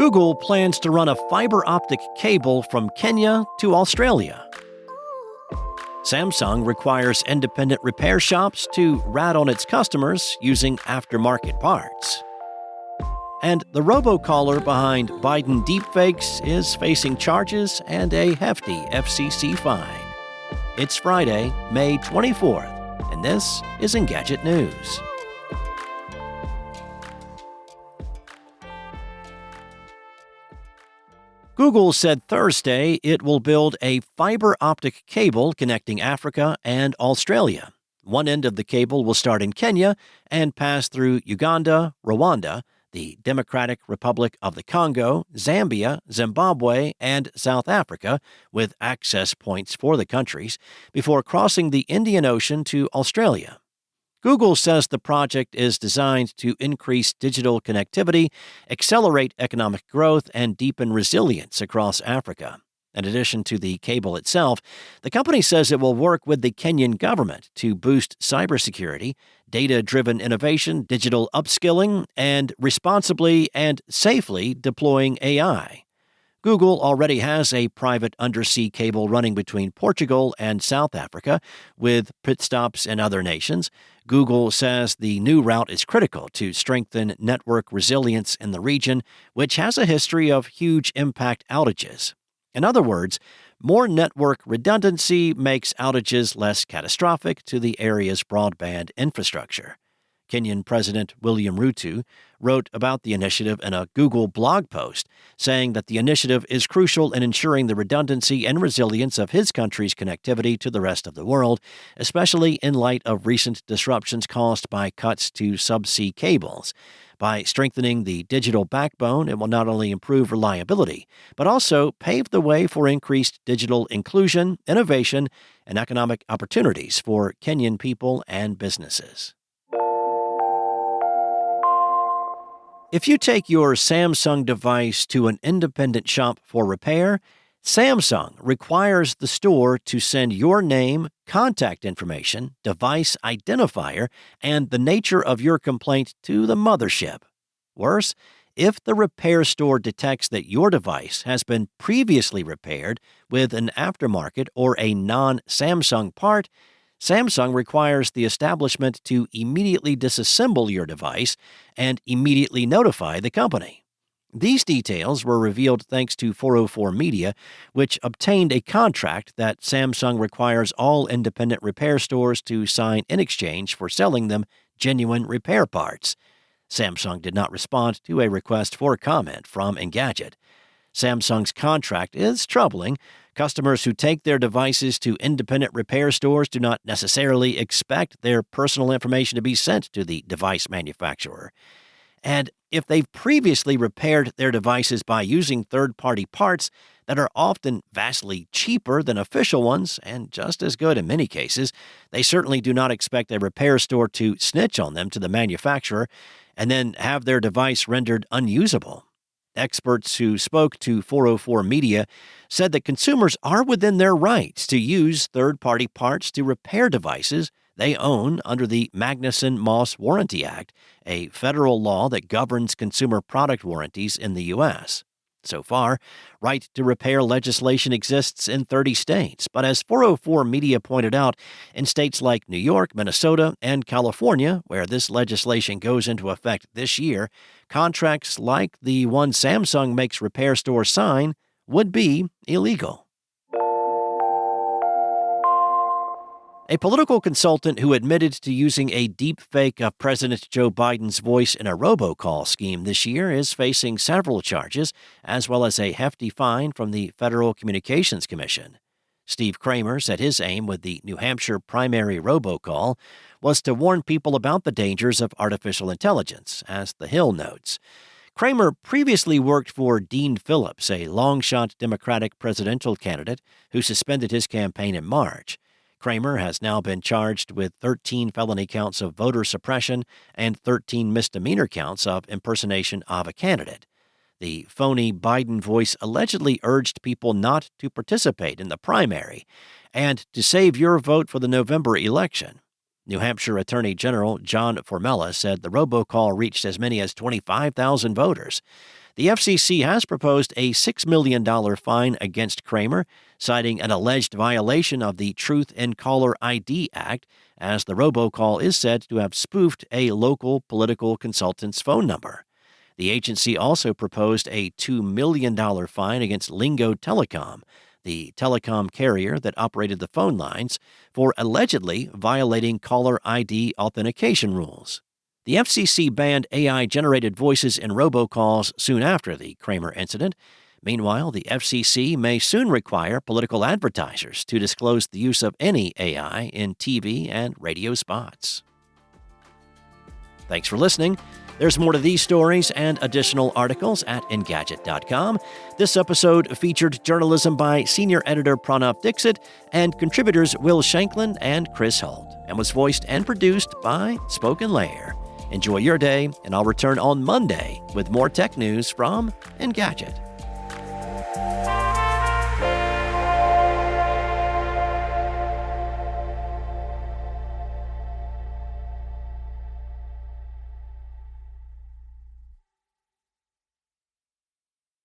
Google plans to run a fiber optic cable from Kenya to Australia. Samsung requires independent repair shops to rat on its customers using aftermarket parts. And the Robocaller behind Biden deepfakes is facing charges and a hefty FCC fine. It's Friday, May 24th, and this is Engadget News. Google said Thursday it will build a fiber optic cable connecting Africa and Australia. One end of the cable will start in Kenya and pass through Uganda, Rwanda, the Democratic Republic of the Congo, Zambia, Zimbabwe, and South Africa, with access points for the countries, before crossing the Indian Ocean to Australia. Google says the project is designed to increase digital connectivity, accelerate economic growth, and deepen resilience across Africa. In addition to the cable itself, the company says it will work with the Kenyan government to boost cybersecurity, data-driven innovation, digital upskilling, and responsibly and safely deploying AI. Google already has a private undersea cable running between Portugal and South Africa, with pit stops in other nations. Google says the new route is critical to strengthen network resilience in the region, which has a history of huge impact outages. In other words, more network redundancy makes outages less catastrophic to the area's broadband infrastructure. Kenyan President William Ruto wrote about the initiative in a Google blog post, saying that the initiative is crucial in ensuring the redundancy and resilience of his country's connectivity to the rest of the world, especially in light of recent disruptions caused by cuts to subsea cables. By strengthening the digital backbone, it will not only improve reliability, but also pave the way for increased digital inclusion, innovation, and economic opportunities for Kenyan people and businesses. If you take your Samsung device to an independent shop for repair, Samsung requires the store to send your name, contact information, device identifier, and the nature of your complaint to the mothership. Worse, if the repair store detects that your device has been previously repaired with an aftermarket or a non-Samsung part, Samsung requires the establishment to immediately disassemble your device and immediately notify the company. These details were revealed thanks to 404 Media, which obtained a contract that Samsung requires all independent repair stores to sign in exchange for selling them genuine repair parts. Samsung did not respond to a request for comment from Engadget. Samsung's contract is troubling. Customers who take their devices to independent repair stores do not necessarily expect their personal information to be sent to the device manufacturer. And if they've previously repaired their devices by using third-party parts that are often vastly cheaper than official ones and just as good in many cases, they certainly do not expect a repair store to snitch on them to the manufacturer and then have their device rendered unusable. Experts who spoke to 404 Media said that consumers are within their rights to use third-party parts to repair devices they own under the Magnuson-Moss Warranty Act, a federal law that governs consumer product warranties in the U.S. So far, right-to-repair legislation exists in 30 states, but as 404 Media pointed out, in states like New York, Minnesota, and California, where this legislation goes into effect this year, contracts like the one Samsung makes repair stores sign would be illegal. A political consultant who admitted to using a deep fake of President Joe Biden's voice in a robocall scheme this year is facing several charges, as well as a hefty fine from the Federal Communications Commission. Steve Kramer said his aim with the New Hampshire primary robocall was to warn people about the dangers of artificial intelligence, as The Hill notes. Kramer previously worked for Dean Phillips, a long-shot Democratic presidential candidate who suspended his campaign in March. Kramer has now been charged with 13 felony counts of voter suppression and 13 misdemeanor counts of impersonation of a candidate. The phony Biden voice allegedly urged people not to participate in the primary and to save your vote for the November election. New Hampshire Attorney General John Formella said the robocall reached as many as 25,000 voters. The FCC has proposed a $6 million fine against Kramer, citing an alleged violation of the Truth in Caller ID Act, as the robocall is said to have spoofed a local political consultant's phone number. The agency also proposed a $2 million fine against Lingo Telecom, the telecom carrier that operated the phone lines, for allegedly violating caller ID authentication rules. The FCC banned AI-generated voices in robocalls soon after the Kramer incident. Meanwhile, the FCC may soon require political advertisers to disclose the use of any AI in TV and radio spots. Thanks for listening. There's more to these stories and additional articles at Engadget.com. This episode featured journalism by senior editor Pranav Dixit and contributors Will Shanklin and Chris Holt, and was voiced and produced by Spoken Layer. Enjoy your day, and I'll return on Monday with more tech news from Engadget.